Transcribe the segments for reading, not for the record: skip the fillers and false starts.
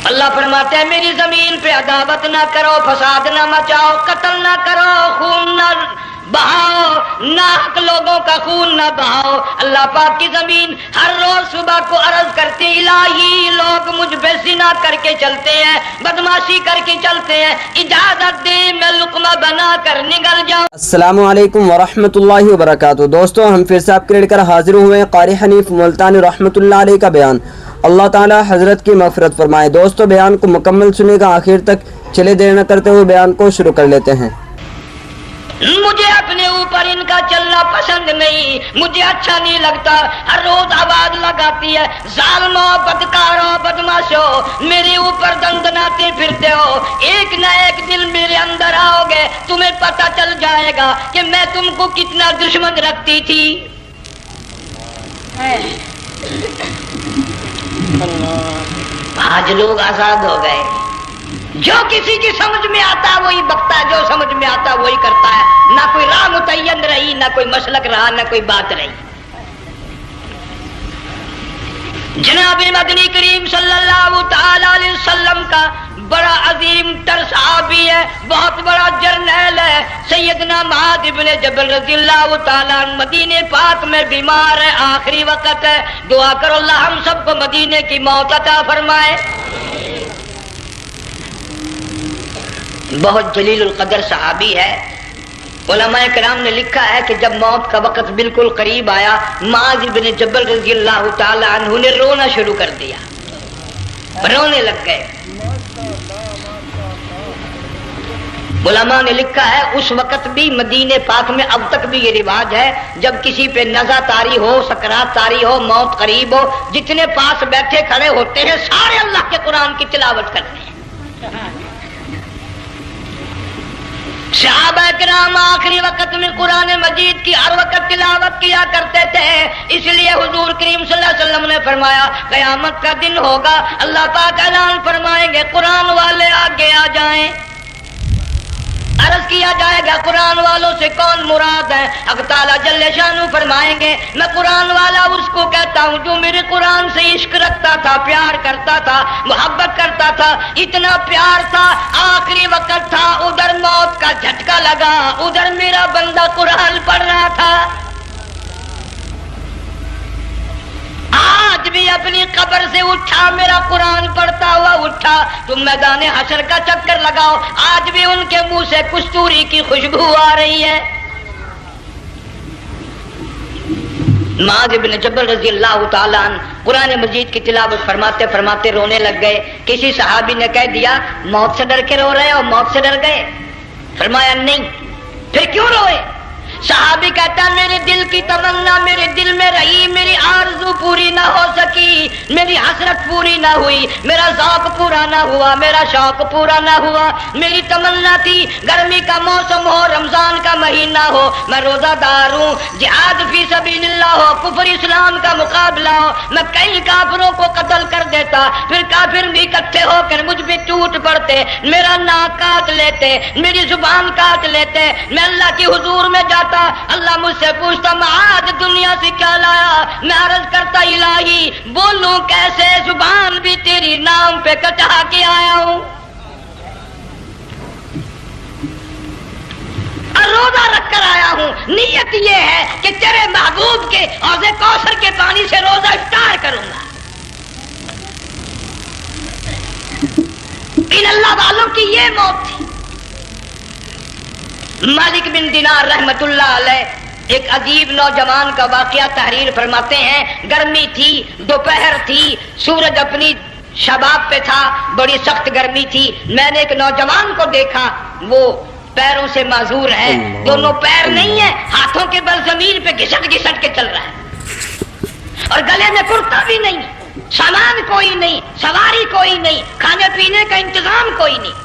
اللہ فرماتے ہیں میری زمین پہ عداوت نہ کرو، فساد نہ مچاؤ، قتل نہ کرو، خون نہ بہاؤ، ناحق لوگوں کا خون نہ بہاؤ۔ اللہ پاک کی زمین ہر روز صبح کو عرض کرتی الہی لوگ مجھ پہ زنا کر کے چلتے ہیں، بدماشی کر کے چلتے ہیں، اجازت دے میں لقمہ بنا کر نگل جاؤں۔ السلام علیکم ورحمۃ اللہ وبرکاتہ۔ دوستو ہم پھر سے آپ کے لیے کر حاضر ہوئے ہیں قاری حنیف ملتانی رحمۃ اللہ علیہ کا بیان۔ اللہ تعالی حضرت کی مغفرت فرمائے۔ دوستو بیان کو مکمل سنے گا آخر تک، چلے دیر نہ کرتے ہوئے بیان کو شروع کر لیتے ہیں۔ مجھے اپنے اوپر ان کا چلنا پسند نہیں، مجھے اچھا نہیں لگتا، ہر روز آواز لگاتی ہے ظالمو، بدکارو، بدماشو، میرے اوپر دندناتے پھرتے ہو، ایک نہ ایک دن میرے اندر آؤ گے، تمہیں پتہ چل جائے گا کہ میں تم کو کتنا دشمن رکھتی تھی۔ آج لوگ آزاد ہو گئے، جو کسی کی سمجھ میں آتا ہے وہی بکتا ہے، جو سمجھ میں آتا ہے وہی کرتا ہے، نہ کوئی راہ متعین رہی، نہ کوئی مسلک رہا، نہ کوئی بات رہی۔ جناب مدنی کریم صلی اللہ تعالی علیہ وسلم کا بڑا عظیم تر صحابی ہے، بہت بڑا جرنیل ہے، سیدنا معاذ بن جبل رضی اللہ تعالیٰ عنہ مدینے پاک میں بیمار ہے، آخری وقت ہے، دعا کرو اللہ ہم سب کو مدینے کی موت عطا فرمائے۔ بہت جلیل القدر صحابی ہے۔ علماء کرام نے لکھا ہے کہ جب موت کا وقت بالکل قریب آیا، معاذ بن جبل رضی اللہ تعالی عنہ نے رونا شروع کر دیا، رونے لگ گئے۔ علماء نے لکھا ہے اس وقت بھی مدینے پاک میں اب تک بھی یہ رواج ہے، جب کسی پہ نزع طاری ہو، سکرات طاری ہو، موت قریب ہو، جتنے پاس بیٹھے کھڑے ہوتے ہیں سارے اللہ کے قرآن کی تلاوت کرتے ہیں۔ صحابہ کرام آخری وقت میں قرآن مجید کی ہر وقت تلاوت کیا کرتے تھے، اس لیے حضور کریم صلی اللہ علیہ وسلم نے فرمایا قیامت کا دن ہوگا، اللہ پاک اعلان فرمائیں گے قرآن والے آگے آ جائیں۔ عرض کیا جائے گا قرآن والوں سے کون مراد ہے؟ حق تعالیٰ جل شانہ فرمائیں گے میں قرآن والا اس کو کہتا ہوں جو میرے قرآن سے عشق رکھتا تھا، پیار کرتا تھا، محبت کرتا تھا، اتنا پیار تھا، آخری وقت تھا، ادھر موت کا جھٹکا لگا، ادھر میرا بندہ قرآن پڑھ رہا تھا، آج بھی اپنی قبر سے اٹھا، میرا قرآن پڑھتا ہوا اٹھا، تم میدان حشر کا چکر لگاؤ، آج بھی ان کے منہ سے کستوری کی خوشبو آ رہی ہے۔ معاذ بن جبل رضی اللہ تعالیٰ عنہ قرآن مجید کی تلاوت فرماتے فرماتے رونے لگ گئے۔ کسی صحابی نے کہہ دیا موت سے ڈر کے رو رہے ہو، موت سے ڈر گئے؟ فرمایا نہیں۔ پھر کیوں روئے؟ صحابی کہتا میرے دل کی تمنا میرے دل میں رہی، میری آرزو پوری نہ ہو سکی، میری حسرت پوری نہ ہوئی، میرا ذوق پورا نہ ہوا، میرا شوق پورا نہ ہوا، میری تمنا تھی گرمی کا موسم ہو، رمضان کا مہینہ ہو، میں روزہ دار ہوں، جہاد فی سبیل اللہ ہو، کفر اسلام کا مقابلہ ہو، میں کئی کافروں کو قتل کر دیتا، پھر کافر بھی اکٹھے ہو کر مجھ پہ ٹوٹ پڑتے، میرا ناک کاٹ لیتے، میری زبان کاٹ لیتے، میں اللہ کی حضور میں جاتا، اللہ مجھ سے پوچھتا معاذ دنیا سے کیا لایا؟ میں عرض کرتا الہی بولوں کیسے، زبان بھی تیری نام پہ کٹا کے آیا ہوں، اور روزہ رکھ کر آیا ہوں، نیت یہ ہے کہ تیرے محبوب کے حوض کوثر کے پانی سے روزہ افطار کروں گا۔ ان اللہ والوں کی یہ موت تھی۔ مالک بن دینار رحمت اللہ علیہ ایک عجیب نوجوان کا واقعہ تحریر فرماتے ہیں، گرمی تھی، دوپہر تھی، سورج اپنی شباب پہ تھا، بڑی سخت گرمی تھی، میں نے ایک نوجوان کو دیکھا، وہ پیروں سے معذور ہے، دونوں پیر نہیں ہیں، ہاتھوں کے بل زمین پہ گھسٹ گھسٹ کے چل رہا ہے، اور گلے میں کرتا بھی نہیں، سامان کوئی نہیں، سواری کوئی نہیں، کھانے پینے کا انتظام کوئی نہیں۔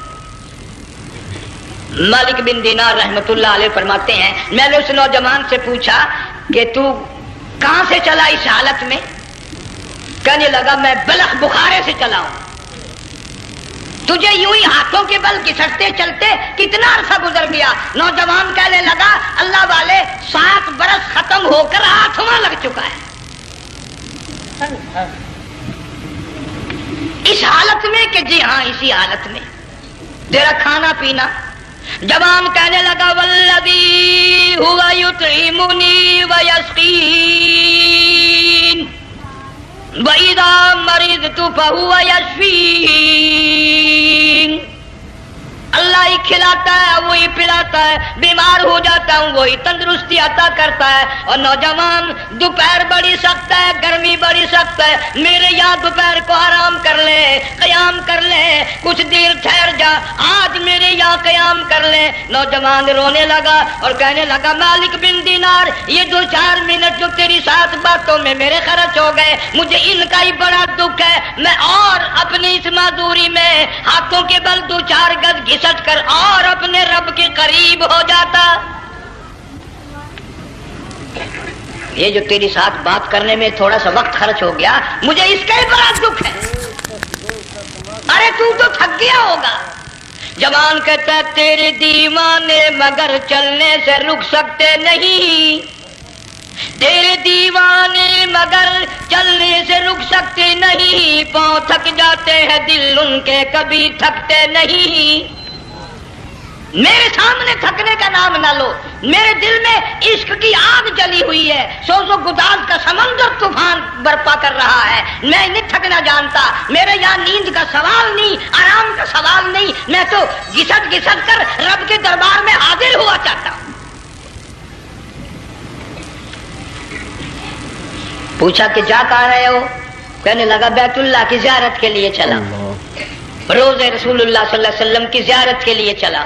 مالک بن دینار رحمت اللہ علیہ فرماتے ہیں میں نے اس نوجوان سے پوچھا کہ تو کہاں سے چلا اس حالت میں؟ کہنے لگا میں بلخ بخارے سے چلا ہوں۔ تجھے یوں ہی ہاتھوں کے بل گھسٹتے چلتے کتنا عرصہ گزر گیا؟ نوجوان کہنے لگا اللہ والے 7 برس ختم ہو کر 8واں لگ چکا ہے۔ اس حالت میں کہ جی ہاں اسی حالت میں تیرا کھانا پینا. جوان کہنے لگا والذی ہوا یطعمنی ویسقین وَإِذَا مَرِضْتُ فَهُوَ يَشْفِينِ. اللہ ہی کھلاتا ہے, وہی پلاتا ہے, بیمار ہو جاتا ہوں وہی تندرستی عطا کرتا ہے. اور نوجوان دوپہر بڑی سخت ہے, گرمی بڑی سخت ہے, میرے یہاں دوپہر کو آرام کر لے, قیام کر لے, کچھ دیر ٹھہر جا, آج میرے یہاں قیام کر لے. نوجوان رونے لگا اور کہنے لگا مالک بن دینار, یہ 2-4 منٹ جو تیری ساتھ باتوں میں میرے خرچ ہو گئے, مجھے ان کا ہی بڑا دکھ ہے. میں اور اپنی اس معذوری میں ہاتھوں کے بل 2-4 گز گھسٹ کر اور اپنے رب کے قریب ہو جاتا. یہ جو تیری ساتھ بات کرنے میں تھوڑا سا وقت خرچ ہو گیا, مجھے اس کا ہی بڑا دکھ ہے. ارے تو تھک گیا ہوگا. جوان کہتا ہے تیرے دیوانے مگر چلنے سے رک سکتے نہیں, تیرے دیوانے مگر چلنے سے رک سکتے نہیں, پاؤں تھک جاتے ہیں دل ان کے کبھی تھکتے نہیں. میرے سامنے تھکنے کا نام نہ لو, میرے دل میں عشق کی آگ جلی ہوئی ہے, سوز و گداز کا سمندر طوفان برپا کر رہا ہے. میں نہیں تھکنا جانتا, میرے یہاں نیند کا سوال نہیں, آرام کا سوال نہیں, میں تو گھسٹ گھسٹ کر رب کے دربار میں حاضر ہوا چاہتا ہوں. پوچھا کہ جا کہاں رہے ہو؟ کہنے لگا بیت اللہ کی زیارت کے لیے چلا, روز رسول اللہ صلی اللہ علیہ وسلم کی زیارت کے لیے چلا.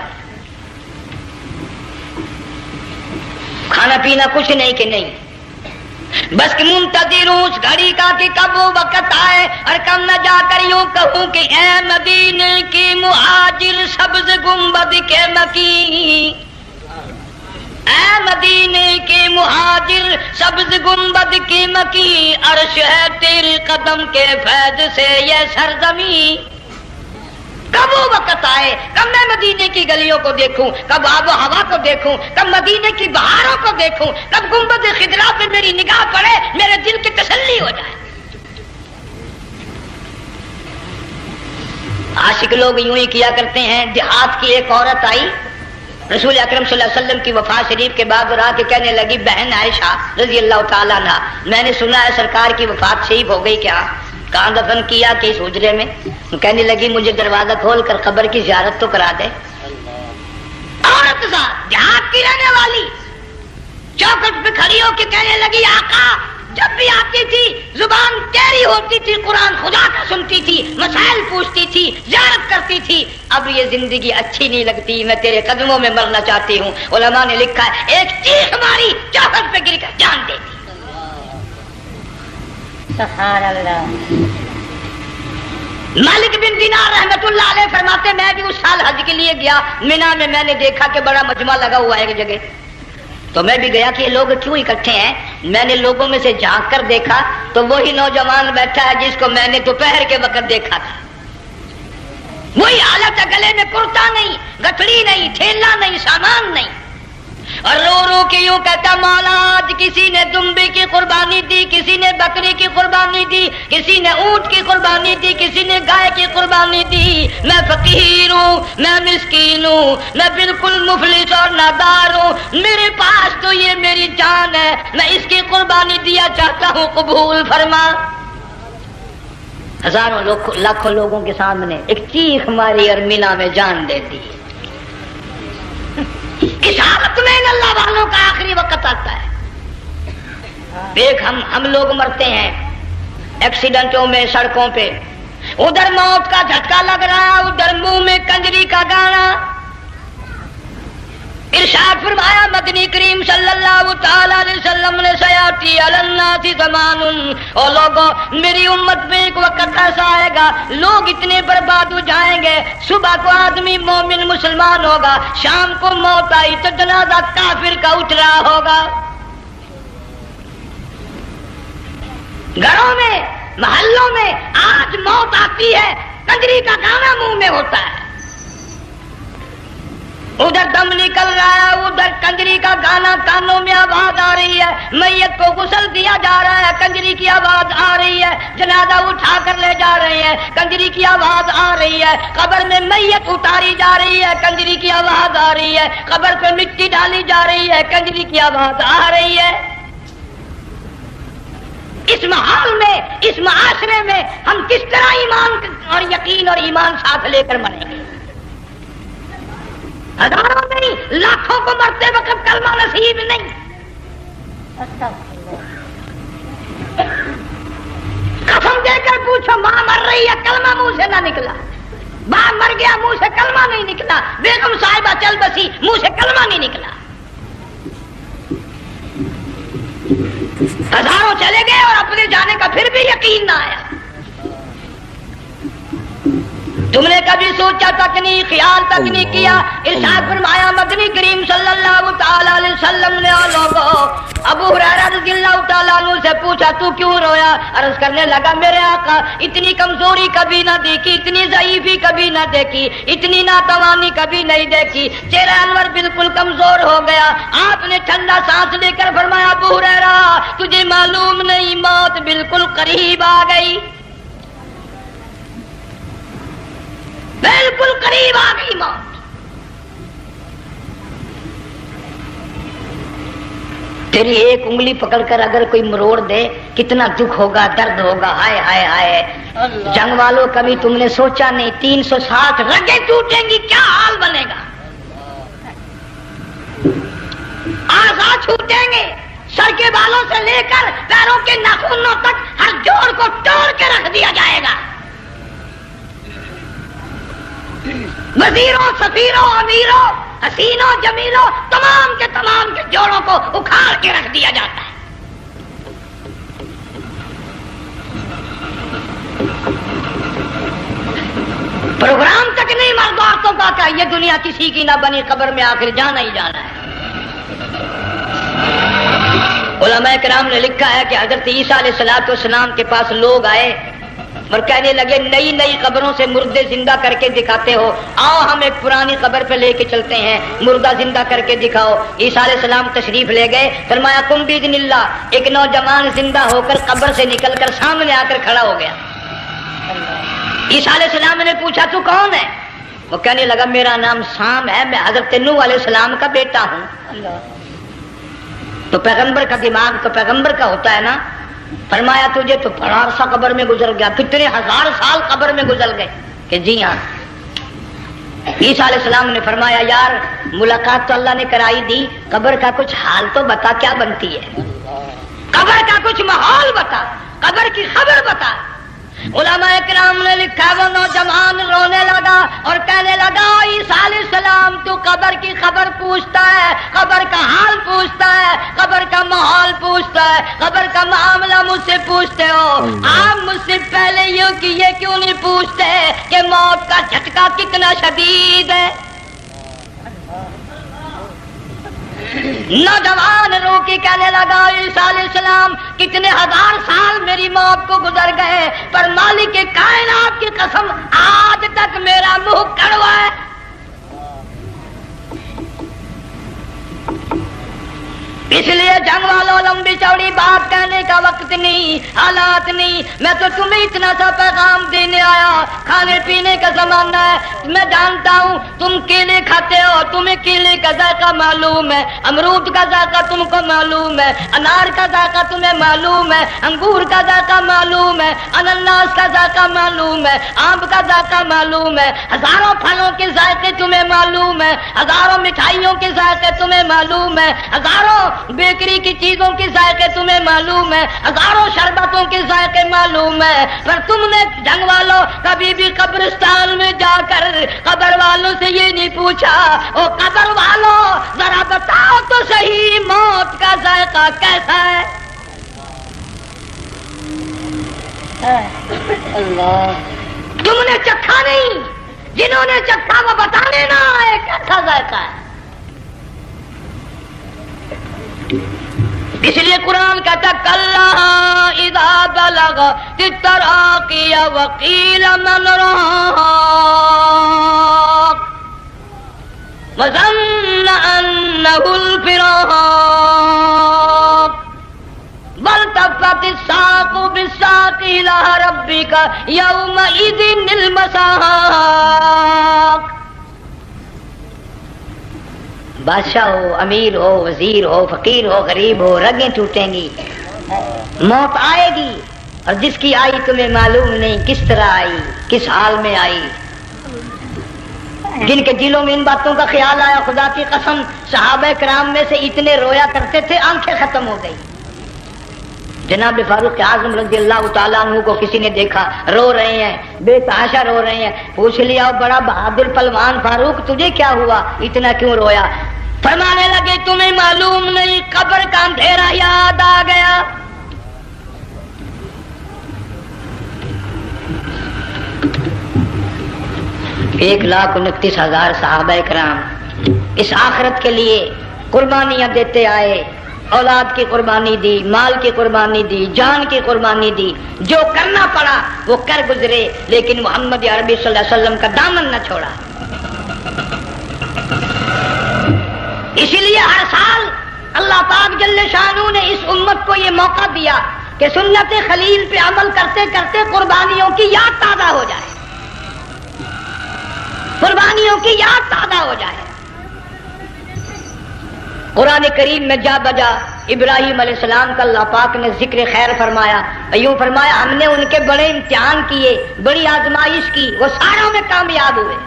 کھانا پینا کچھ نہیں کہ نہیں, بس کہ منتظر ہوں اس گھڑی کا کہ کب وہ وقت آئے اور کم نہ جا کر یوں کہوں کہ اے مدینے کی مہاجر سبز گنبد کے مکی, اے مدینے کے مہاجر سبز گنبد کی مکی, عرش ہے تیرے قدم کے فیض سے یہ سرزمین. کب وہ وقت آئے, کب میں مدینے کی گلیوں کو دیکھوں, کب آب و ہوا کو دیکھوں, کب مدینے کی بہاروں کو دیکھوں, کب گنبد خضرا پہ میری نگاہ پڑے, میرے دل کی تسلی ہو جائے. عاشق لوگ یوں ہی کیا کرتے ہیں. دیہات کی ایک عورت آئی رسول اکرم صلی اللہ علیہ وسلم کی وفات شریف کے بعد اور آ کے کہنے لگی بہن عائشہ رضی اللہ تعالیٰ عنہا, میں نے سنا ہے سرکار کی وفات شریف ہو گئی, کیا کہاں دفن کیا کہ اس حجرے میں؟ کہنے لگی مجھے دروازہ کھول کر قبر کی زیارت تو کرا دے. عورت دیہات کی رہنے والی چوکٹ پہ کھڑی ہو کے کہنے لگی آقا جب بھی آتی تھی زبان تیری ہوتی تھی, قرآن خدا کا سنتی تھی, مسائل پوچھتی تھی, زیارت کرتی تھی, اب یہ زندگی اچھی نہیں لگتی, میں تیرے قدموں میں مرنا چاہتی ہوں. علماء نے لکھا ہے ایک چیخ ماری چوکٹ پہ گر کر جان دے دی. سبحان اللہ. مالک بن دینار رحمت اللہ علیہ فرماتے میں بھی اس سال حج کے لیے گیا, مینا میں میں نے دیکھا کہ بڑا مجمع لگا ہوا ہے ایک جگہ, تو میں بھی گیا کہ یہ لوگ کیوں اکٹھے ہیں. میں نے لوگوں میں سے جھانک کر دیکھا تو وہی نوجوان بیٹھا ہے جس کو میں نے دوپہر کے وقت دیکھا تھا. وہی حالت ہے, گلے میں کرتا نہیں, گٹھڑی نہیں, تھیلا نہیں, سامان نہیں, اور رو رو کے یوں کہتا مولا آج کسی نے دمبے کی قربانی دی, کسی نے بکری کی قربانی دی, کسی نے اونٹ کی قربانی دی, کسی نے گائے کی قربانی دی. میں فقیر ہوں, میں مسکین ہوں, میں بالکل مفلس اور نادار ہوں, میرے پاس تو یہ میری جان ہے, میں اس کی قربانی دیا چاہتا ہوں, قبول فرما. ہزاروں لاکھوں لوگوں کے سامنے ایک چیخ ماری اور مینا میں جان دے دی. اس حالت میں اللہ والوں کا آخری وقت آتا ہے. دیکھ ہم لوگ مرتے ہیں ایکسیڈنٹوں میں, سڑکوں پہ, ادھر موت کا جھٹکا لگ رہا, ادھر منہ میں کنجری کا گانا. ارشاد فرمایا مدنی کریم صلی اللہ تعالی علیہ وسلم نے سیاتی علی الناس زمان, اور لوگوں میری امت میں ایک وقت ایسا آئے گا لوگ اتنے برباد ہو جائیں گے, صبح کو آدمی مومن مسلمان ہوگا, شام کو موت آئی تو جنازہ کافر کا اٹھ رہا ہوگا. گھروں میں محلوں میں آج موت آتی ہے, کنجری کا گانا منہ میں ہوتا ہے. ادھر دم نکل رہا ہے، ادھر کنجری کا گانا کانوں میں آواز آ رہی ہے، میت کو غسل دیا جا رہا ہے، کنجری کی آواز آ رہی ہے، جنازہ اٹھا کر لے جا رہے ہیں، کنجری کی آواز آ رہی ہے، قبر میں میت اتاری جا رہی ہے، کنجری کی آواز آ رہی ہے، قبر پہ مٹی ڈالی جا رہی ہے، کنجری کی آواز آ رہی ہے۔ اس ماحول میں، اس معاشرے میں ہم کس طرح ایمان اور یقین اور ایمان ساتھ لے کر مریں گے؟ ہزاروں نہیں، لاکھوں کو مرتے وقت کلمہ نصیب نہیں۔ قسم دے کر پوچھو، ماں مر رہی ہے، کلمہ منہ سے نہ نکلا، باپ مر گیا، منہ سے کلمہ نہیں نکلا، بیگم صاحبہ چل بسی، منہ سے کلمہ نہیں نکلا۔ ہزاروں چلے گئے اور اپنے جانے کا پھر بھی یقین نہ آیا۔ تم نے کبھی سوچا تک نہیں، خیال تک نہیں کیا؟ ارشاد فرمایا مدنی کریم صلی اللہ تعالی علیہ وسلم نے لوگوں ابو ہریرہ رضی اللہ تعالیٰ عنہ سے پوچھا تو کیوں رویا؟ عرض کرنے لگا میرے آقا اتنی کمزوری کبھی نہ دیکھی، اتنی ضعیفی کبھی نہ دیکھی، اتنی ناتوانی کبھی نہیں دیکھی، چہرہ انور بالکل کمزور ہو گیا۔ آپ نے ٹھنڈا سانس لے کر فرمایا ابو ہریرہ تجھے معلوم نہیں موت بالکل قریب آ گئی، بالکل قریب آ گئی موت۔ تیری ایک انگلی پکڑ کر اگر کوئی مروڑ دے کتنا دکھ ہوگا، درد ہوگا، ہائے ہائے ہائے۔ جنگ والوں کبھی تم نے سوچا نہیں 360 رگیں ٹوٹیں گی کیا حال بنے گا، اعضاء چھوٹیں گے، سر کے بالوں سے لے کر پیروں کے ناخنوں تک ہر جوڑ کو توڑ کے رکھ دیا جائے گا، وزیروں، سفیروں، امیروں، حسینوں، جمیلوں، تمام کے جوڑوں کو اکھاڑ کے رکھ دیا جاتا ہے۔ پروگرام تک نہیں مرد عورتوں کا کہ یہ دنیا کسی کی نہ بنی، قبر میں آخر جانا ہی جانا ہے۔ علماء کرام نے لکھا ہے کہ حضرت عیسیٰ علیہ السلام کے پاس لوگ آئے اور کہنے لگے نئی نئی قبروں سے مردے زندہ کر کے دکھاتے ہو، آؤ ہم ایک پرانی قبر پہ لے کے چلتے ہیں، مردہ زندہ کر کے دکھاؤ۔ عیسیٰ علیہ السلام تشریف لے گئے، فرمایا قم باذن اللہ، ایک نوجوان زندہ ہو کر قبر سے نکل کر سامنے آ کر کھڑا ہو گیا۔ عیسیٰ علیہ السلام نے پوچھا تو کون ہے؟ وہ کہنے لگا میرا نام سام ہے، میں حضرت نوح علیہ السلام کا بیٹا ہوں۔ تو پیغمبر کا دماغ تو پیغمبر کا ہوتا ہے نا۔ فرمایا تجھے تو بڑا عرصہ قبر میں گزر گیا، کتنے ہزار سال قبر میں گزر گئے؟ کہ جی ہاں۔ عیسیٰ علیہ السلام نے فرمایا یار ملاقات تو اللہ نے کرائی دی، قبر کا کچھ حال تو بتا کیا بنتی ہے، قبر کا کچھ ماحول بتا، قبر کی خبر بتا۔ علماء کرام نے لکھا وہ نوجوان رونے لگا اور کہنے لگا عیسیٰ علیہ السلام تو قبر کی خبر پوچھتا ہے، قبر کا حال پوچھتا ہے، قبر کا ماحول پوچھتا ہے، قبر کا معاملہ مجھ سے پوچھتے ہو، آپ مجھ سے پہلے یہ کیوں نہیں پوچھتے کہ موت کا جھٹکا کتنا شدید ہے؟ نوجوان رو کے کہنے لگا عیسیٰ علیہ السلام کتنے ہزار سال میری موت کو گزر گئے، پر مالک کائنات کی قسم آج تک میرا منہ کڑوا ہے۔ اس لیے جنگ والوں لمبی چوڑی بات کہنے کا وقت نہیں، حالات نہیں، میں تو تمہیں اتنا سا پیغام دینے آیا، کھانے پینے کا زمانہ ہے، میں جانتا ہوں تم کیلے کھاتے ہو، تمہیں کیلے کا ذائقہ معلوم ہے، امرود کا ذائقہ تم کو معلوم ہے، انار کا ذائقہ تمہیں معلوم ہے، انگور کا ذائقہ معلوم ہے، انناس کا ذائقہ معلوم ہے، آم کا ذائقہ معلوم ہے، ہزاروں پھلوں کے ذائقے تمہیں معلوم ہے، ہزاروں مٹھائیوں کے ذائقے تمہیں معلوم ہے، ہزاروں بیکری کی چیزوں کے ذائقے تمہیں معلوم ہے، ہزاروں شربتوں کے ذائقے معلوم ہے، پر تم نے جنگ والوں کبھی بھی قبرستان میں جا کر قبر والوں سے یہ نہیں پوچھا او قبر والوں ذرا بتاؤ تو صحیح موت کا ذائقہ کیسا ہے؟ اللہ تم نے چکھا نہیں، جنہوں نے چکھا وہ بتانے نہ آئے کیسا ذائقہ ہے۔ اس لیے قرآن کہتا کلا اذا بلغت التراقی وقیل من راق وظن بالساق إلى ربك يومئذ المساق. بادشاہ ہو، امیر ہو، وزیر ہو، فقیر ہو، غریب ہو، رگیں ٹوٹیں گی، موت آئے گی، اور جس کی آئی تمہیں معلوم نہیں کس طرح آئی، کس حال میں آئی. جن کے دلوں میں ان باتوں کا خیال آیا، خدا کی قسم صحابہ کرام میں سے اتنے رویا کرتے تھے آنکھیں ختم ہو گئی. جناب فاروق اعظم رضی اللہ تعالیٰ عنہ کو کسی نے دیکھا رو رہے ہیں، بے تحاشا رو رہے ہیں. پوچھ لیا بڑا بہادر پہلوان فاروق تجھے کیا ہوا، اتنا کیوں رویا؟ فرمانے لگے تمہیں معلوم نہیں قبر کا اندھیرا یاد آ گیا. ایک 1,29,000 صحابہ کرام اس آخرت کے لیے قربانیاں دیتے آئے، اولاد کی قربانی دی، مال کی قربانی دی، جان کی قربانی دی، جو کرنا پڑا وہ کر گزرے، لیکن محمد عربی صلی اللہ علیہ وسلم کا دامن نہ چھوڑا. اسی لیے ہر سال اللہ پاک جل شانہ نے اس امت کو یہ موقع دیا کہ سنت خلیل پہ عمل کرتے کرتے قربانیوں کی یاد تازہ ہو جائے، قربانیوں کی یاد تازہ ہو جائے. قرآن کریم میں جا بجا ابراہیم علیہ السلام کا اللہ پاک نے ذکر خیر فرمایا، یوں فرمایا ہم نے ان کے بڑے امتحان کیے، بڑی آزمائش کی، وہ ساروں میں کامیاب ہوئے.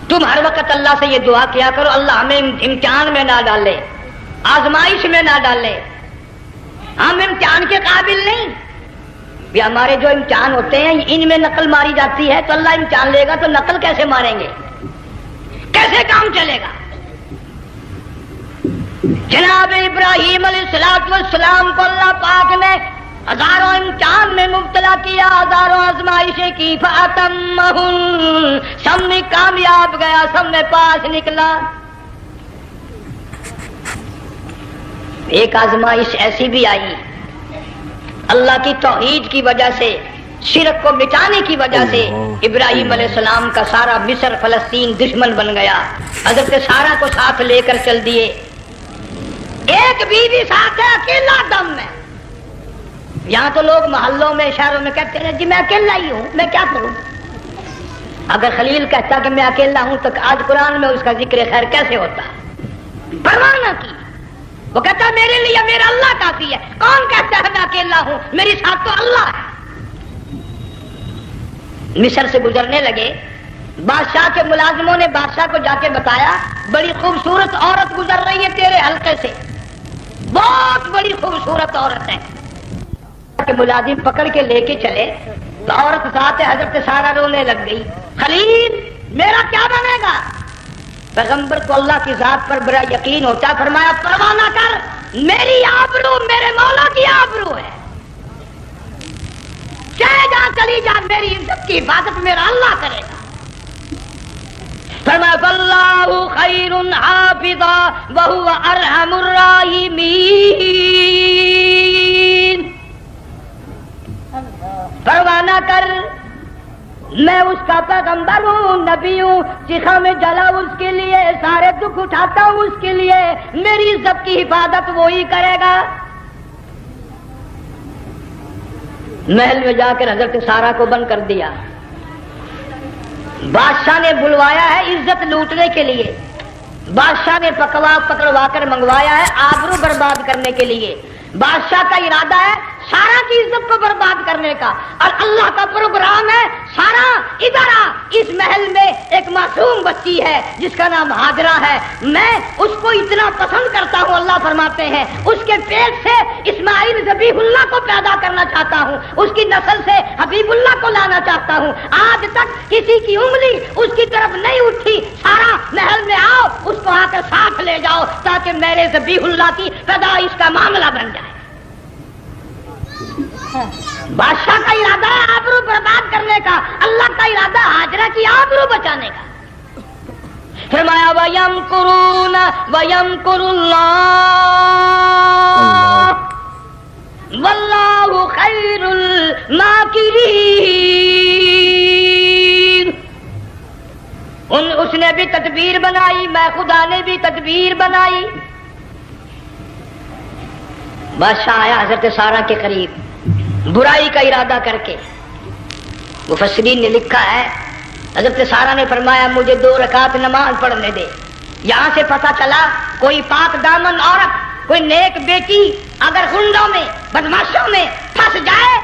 تم ہر وقت اللہ سے یہ دعا کیا کرو اللہ ہمیں امتحان میں نہ ڈالے، آزمائش میں نہ ڈالے، ہم امتحان کے قابل نہیں. یہ ہمارے جو امتحان ہوتے ہیں ان میں نقل ماری جاتی ہے، تو اللہ امتحان لے گا تو نقل کیسے ماریں گے، کیسے کام چلے گا؟ جناب ابراہیم علیہ السلام کو اللہ پاک نے ہزاروں امتحان میں مبتلا کیا، ہزاروں آزمائشیں کی، فَأَتَمَّهُنْ سب میں کامیاب گیا، سب میں پاس نکلا. ایک آزمائش ایسی بھی آئی اللہ کی توحید کی وجہ سے، شرک کو مٹانے کی وجہ سے ابراہیم علیہ السلام کا سارا مصر فلسطین دشمن بن گیا. حضرت سارہ کو ساتھ لے کر چل دیے، ایک بیوی ساتھ ہے اکیلا دم میں. یہاں تو لوگ محلوں میں شہروں میں کہتے ہیں جی میں اکیلا ہی ہوں، میں کیا کروں. اگر خلیل کہتا کہ میں اکیلا ہوں تو آج قرآن میں اس کا ذکر خیر کیسے ہوتا؟ پرواہ نہ کی، وہ کہتا میرے لیے میرا اللہ کافی ہے. کون کہتا ہے میں اکیلا ہوں، میری ساتھ تو اللہ ہے. مصر سے گزرنے لگے، بادشاہ کے ملازموں نے بادشاہ کو جا کے بتایا بڑی خوبصورت عورت گزر رہی ہے تیرے حلقے سے، بہت بڑی خوبصورت عورت ہے. کہ ملازم پکڑ کے لے کے چلے تو عورت ذات حضرت سارہ رونے لگ گئی. خلیل میرا کیا بنے گا؟ پیغمبر کو اللہ کی ذات پر بڑا یقین ہوتا، فرمایا پرواہ نہ کر، میری آبرو میرے مولا کی آبرو ہے، چاہے جہاں چلی جا میری عزت کی حفاظت میرا اللہ کرے گا. فرمایا فاللہ خیر حافظا وہو ارحم الراحمین. پرواہ نہ کر، میں اس کا پیغمبر ہوں، نبی ہوں، چیخا میں جلا اس کے لیے، سارے دکھ اٹھاتا ہوں اس کے لیے، میری عزت کی حفاظت وہی کرے گا. محل میں جا کر حضرت سارہ کو بند کر دیا. بادشاہ نے بلوایا ہے عزت لوٹنے کے لیے، بادشاہ نے پکڑوا کر منگوایا ہے آبرو برباد کرنے کے لیے. بادشاہ کا ارادہ ہے سارا کی عزت کو برباد کرنے کا، اور اللہ کا پروگرام ہے سارا ادھر آ، اس محل میں ایک معصوم بچی ہے جس کا نام ہاجرہ ہے، میں اس کو اتنا پسند کرتا ہوں، اللہ فرماتے ہیں اس کے پیٹ سے اسماعیل ذبیح اللہ کو پیدا کرنا چاہتا ہوں، اس کی نسل سے حبیب اللہ کو لانا چاہتا ہوں. آج تک کسی کی انگلی اس کی طرف نہیں اٹھی. سارا محل میں آؤ، اس کو آ کر ساتھ لے جاؤ تاکہ میرے ذبیح اللہ کی پیدائش کا معاملہ بن جائے. بادشاہ کا ارادہ ہے آبرو برباد کرنے کا، اللہ کا ارادہ ہاجرہ کی آبرو بچانے کا. فرمایا وَيَمْكُرُونَ وَيَمْكُرُ اللَّهُ وَاللَّهُ خَيْرُ الْمَاكِرِينَ. اس نے بھی تدبیر بنائی، میں خدا نے بھی تدبیر بنائی. بادشاہ آیا حضرت سارہ کے قریب، برائی کا ارادہ کر کے. مفسرین نے لکھا ہے حضرت سارہ نے فرمایا مجھے 2 رکعت نماز پڑھنے دے. یہاں سے پتہ چلا کوئی پاک دامن عورت، کوئی نیک بیٹی اگر غنڈوں میں بدماشوں میں پھنس جائے،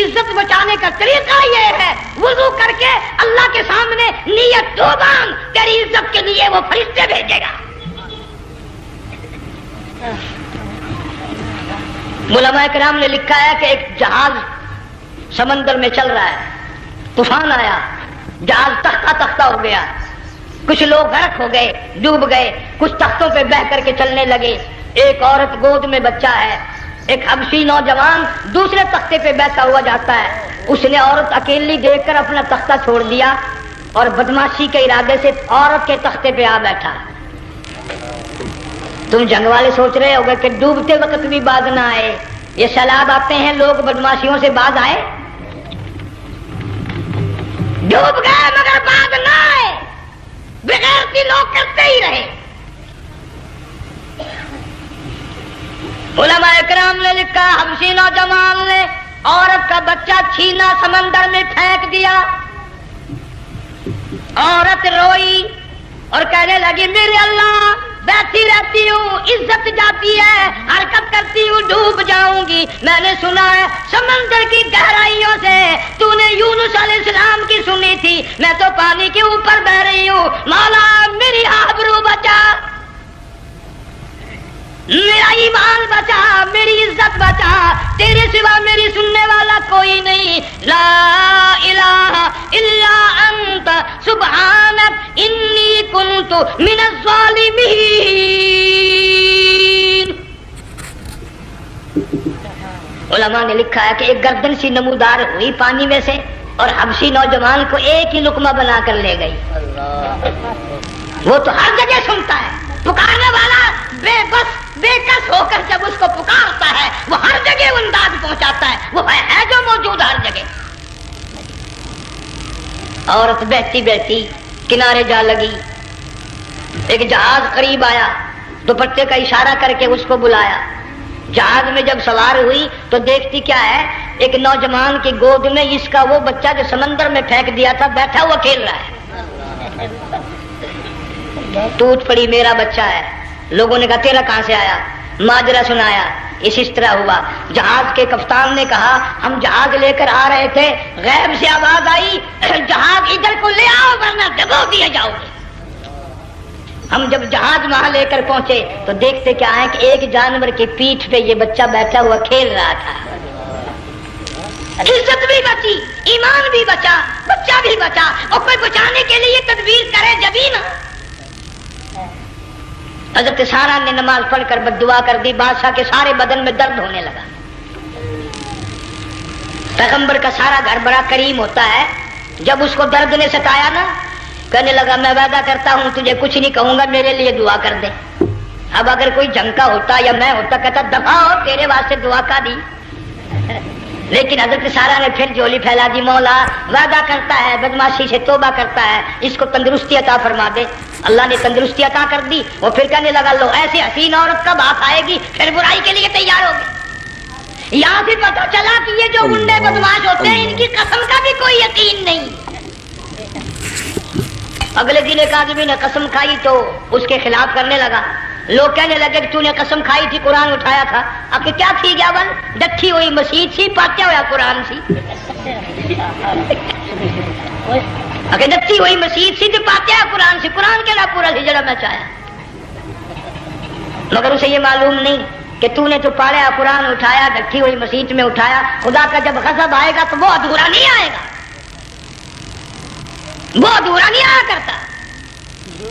عزت بچانے کا طریقہ یہ ہے وضو کر کے اللہ کے سامنے نیت تو باندھ، تیری عزت کے لیے وہ فرشتے بھیجے گا. علماء کرام نے لکھا ہے کہ ایک جہاز سمندر میں چل رہا ہے، طوفان آیا، جہاز تختہ تختہ ہو گیا، کچھ لوگ غرق ہو گئے، ڈوب گئے، کچھ تختوں پہ بہ کر کے چلنے لگے. ایک عورت گود میں بچہ ہے، ایک حبشی نوجوان دوسرے تختے پہ بیٹھا ہوا جاتا ہے. اس نے عورت اکیلی دیکھ کر اپنا تختہ چھوڑ دیا اور بدماشی کے ارادے سے عورت کے تختے پہ آ بیٹھا. تم جنگ والے سوچ رہے ہوگے کہ ڈوبتے وقت بھی باز نہ آئے، یہ سیلاب آتے ہیں لوگ بدماشیوں سے باز آئے؟ ڈوب گئے مگر باز نہ آئے، بغیرتی لوگ کرتے ہی رہے. علماء کرام نے لکھا حبشی نوجوان نے عورت کا بچہ چھینا سمندر میں پھینک دیا. عورت روئی اور کہنے لگی میرے اللہ بیٹھی رہتی ہوں، عزت جاتی ہے، حرکت کرتی ہوں، ڈوب جاؤں گی. میں نے سنا ہے سمندر کی گہرائیوں سے تو نے یونس علیہ السلام کی سنی تھی، میں تو پانی کے اوپر بہ رہی ہوں. مولا میری آبرو بچا، میرا ایمان بچا، میری عزت بچا، تیرے سوا میری سننے والا کوئی نہیں. لا الہ الا انت سبحانک انی کنت من الظالمین. علماء نے لکھا ہے کہ ایک گردن سی نمودار ہوئی پانی میں سے اور حبشی نوجوان کو ایک ہی لقمہ بنا کر لے گئی. وہ تو ہر جگہ سنتا ہے، پکارنے والا بے بس بے کس ہو کر جب اس کو پکارتا ہے وہ ہر جگہ انداز پہنچاتا ہے، وہ ہے جو موجود ہر جگہ. عورت بہتی بہتی کنارے جا لگی. ایک جہاز قریب آیا، دوپٹے کا اشارہ کر کے اس کو بلایا. جہاز میں جب سوار ہوئی تو دیکھتی کیا ہے، ایک نوجوان کی گود میں اس کا وہ بچہ جو سمندر میں پھینک دیا تھا بیٹھا ہوا کھیل رہا ہے. ٹوٹ پڑی میرا بچہ ہے. لوگوں نے کہا تیرا کہاں سے آیا؟ ماجرا سنایا. اس طرح ہوا. جہاز کے کپتان نے کہا ہم جہاز لے کر آ رہے تھے، غیب سے آواز آئی جہاز ادھر کو لے آؤ ورنہ ڈبو دیا جاؤ گے. ہم جب جہاز وہاں لے کر پہنچے تو دیکھتے کیا ہے کہ ایک جانور کی پیٹھ پہ یہ بچہ بیٹھا ہوا کھیل رہا تھا. عزت بھی بچی، ایمان بھی بچا، بچہ بھی بچا. اور کوئی بچانے کے لیے تدبیر کرے جبھی نا. حضرت سارہ نے نماز پڑھ کر بد دعا کر دی. بادشاہ کے سارے بدن میں درد ہونے لگا. پیغمبر کا سارا گھر بڑا کریم ہوتا ہے. جب اس کو درد نے ستایا نا، کہنے لگا میں وعدہ کرتا ہوں تجھے کچھ نہیں کہوں گا، میرے لیے دعا کر دے. اب اگر کوئی جنگ کا ہوتا یا میں ہوتا کہتا دفع ہو، تیرے واسطے دعا کا دی. لیکن حضرت سارہ نے پھر جولی پھیلا دی، مولا وعدہ کرتا ہے، بدماشی سے توبہ کرتا ہے، اس کو تندرستی عطا فرما دے. اللہ نے تندرستی عطا کر دی. وہ پھر کہنے لگا لو ایسی حسین عورت کب ہاتھ آئے گی، پھر برائی کے لیے تیار ہو گئے. یہاں سے پتہ چلا کہ یہ جو گنڈے بدماش ہوتے ہیں ان کی قسم کا بھی کوئی یقین نہیں. اگلے دن ایک آدمی نے قسم کھائی تو اس کے خلاف کرنے لگا. لوگ کہنے لگے کہ تو نے قسم کھائی تھی، قرآن اٹھایا تھا. اب کیا تھی گیا بل ڈٹھی ہوئی مسجد سی، پاٹیا ہوا قرآن سی. اگر ڈٹھی ہوئی مسجد سی تو پاٹیا قرآن سی، قرآن کے لا پورا ہجڑا میں چاہیا. مگر اسے یہ معلوم نہیں کہ تو نے تو پاڑیا قرآن اٹھایا، ڈٹھی ہوئی مسجد میں اٹھایا. خدا کا جب غضب آئے گا تو وہ ادھورا نہیں آئے گا، وہ ادھورا نہیں آیا کرتا.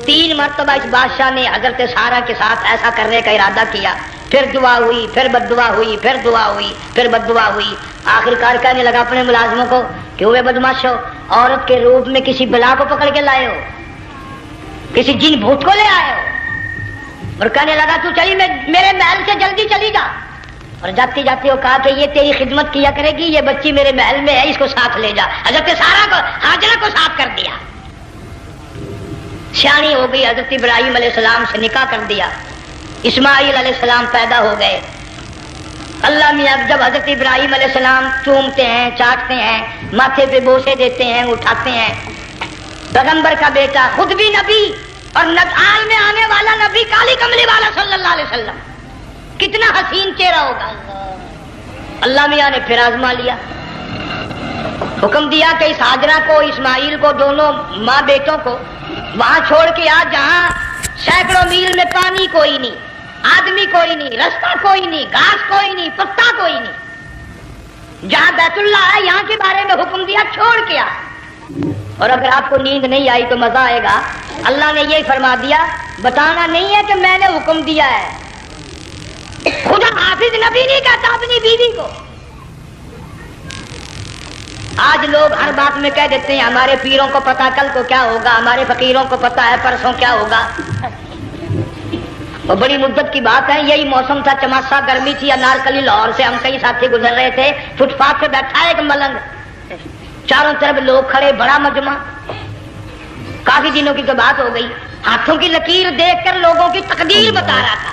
3 مرتبہ اس بادشاہ نے حضرت سارہ کے ساتھ ایسا کرنے کا ارادہ کیا. پھر دعا ہوئی، پھر بد دعا ہوئی، پھر دعا ہوئی، پھر بد دعا ہوئی. آخرکار کہنے لگا اپنے ملازموں کو کہ ہوئے بدماشو، عورت کے روپ میں کسی بلا کو پکڑ کے لائے ہو، کسی جن بھوت کو لے آئے ہو. اور کہنے لگا تو چلی میرے محل سے جلدی چلی جا. اور جاتی جاتی وہ کہا کہ یہ تیری خدمت کیا کرے گی، یہ بچی میرے محل میں ہے، اس کو ساتھ لے جا. حضرت سارہ کو، ہاجرہ کو ساتھ کر دیا. سیانی ہو گئی، حضرت ابراہیم علیہ السلام سے نکاح کر دیا. اسماعیل علیہ السلام پیدا ہو گئے. اللہ میاں جب حضرت ابراہیم علیہ السلام چومتے ہیں، چاٹتے ہیں، ماتھے پہ بوسے دیتے ہیں، اٹھاتے ہیں، پیغمبر کا بیٹا خود بھی نبی اور نجعال میں آنے والا نبی کالی کملی والا صلی اللہ علیہ وسلم، کتنا حسین چہرہ ہوگا۔ اللہ میاں نے پھر آزما لیا، حکم دیا کہ اس ہاجرہ کو، اسماعیل کو، دونوں ماں بیٹوں کو وہاں چھوڑ کے آ جہاں سینکڑوں میل میں پانی کوئی نہیں، آدمی کوئی نہیں، رستہ کوئی نہیں، گھاس کوئی نہیں، پتا کوئی نہیں، جہاں بیت اللہ ہے یہاں کے بارے میں حکم دیا چھوڑ کے آ۔ اور اگر آپ کو نیند نہیں آئی تو مزہ آئے گا، اللہ نے یہ فرما دیا، بتانا نہیں ہے کہ میں نے حکم دیا ہے، خدا حافظ نبی نہیں کہتا اپنی بیوی کو۔ آج لوگ ہر بات میں کہہ دیتے ہیں ہمارے پیروں کو پتا کل کو کیا ہوگا، ہمارے فقیروں کو پتا ہے پرسوں کیا ہوگا۔ وہ بڑی مدت کی بات ہے، یہی موسم تھا، چماسا گرمی تھی، انارکلی لاہور سے ہم کئی ساتھی گزر رہے تھے، فٹ پاتھ پہ بیٹھا ایک ملنگ، چاروں طرف لوگ کھڑے، بڑا مجمع، کافی دنوں کی تو بات ہو گئی، ہاتھوں کی لکیر دیکھ کر لوگوں کی تقدیر بتا رہا تھا۔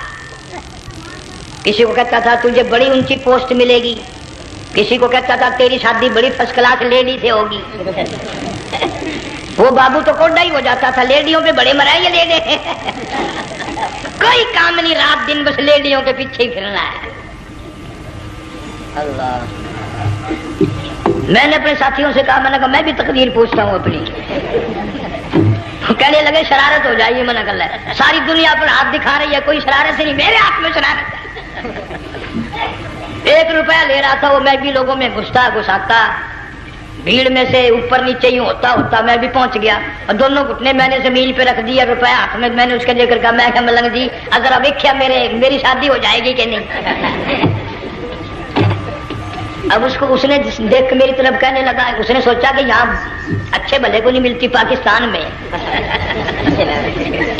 کسی کو کہتا تھا تجھے بڑی اونچی پوسٹ ملے گی، کسی کو کہتا تھا تیری شادی بڑی فرسٹ کلاس لیڈی سے ہوگی۔ وہ بابو تو کوڈا ہی ہو جاتا تھا، لیڈیوں پہ بڑے مرائے یہ لیڈے، کوئی کام نہیں، رات دن بس لیڈیوں کے پیچھے ہی پھرنا ہے۔ اللہ، میں نے اپنے ساتھیوں سے کہا، میں نے کہا میں بھی تقدیر پوچھتا ہوں اپنی۔ کہنے لگے شرارت ہو جائے گی، میں نے کہا ساری دنیا پر ہاتھ دکھا رہی ہے، کوئی شرارت نہیں، میرے ہاتھ میں شرارت ہے۔ 1 روپیہ لے رہا تھا وہ، میں بھی لوگوں میں گھستا بھیڑ میں سے اوپر نیچے ہی ہوتا میں بھی پہنچ گیا، اور دونوں گھٹنے میں نے زمین پہ رکھ دیا، روپیہ ہاتھ میں، میں نے اس کے لے کر کہا، میں کہا ملنگ جی اگر اب دیکھا میری شادی ہو جائے گی کہ نہیں۔ اب اس نے دیکھ کے میری طرف کہنے لگا، اس نے سوچا کہ یہاں اچھے بھلے کو نہیں ملتی پاکستان میں،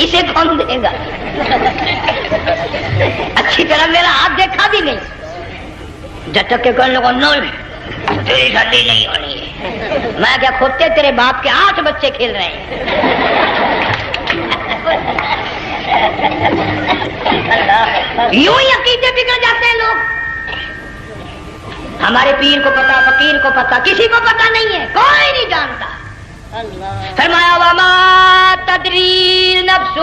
اسے کون دے گا؟ اچھی طرح میرا ہاتھ دیکھا بھی نہیں، جھٹک کے کہنے لگا نہیں تیری شادی نہیں ہونی ہے۔ میں کیا کھوتے تیرے باپ کے 8 بچے کھیل رہے ہیں۔ یوں ہی عقیدے بگڑ جاتے ہیں لوگ، ہمارے پیر کو پتا، فقیر کو پتا، کسی کو پتا نہیں ہے، کوئی نہیں جانتا۔ فرمایا وما تدری نفس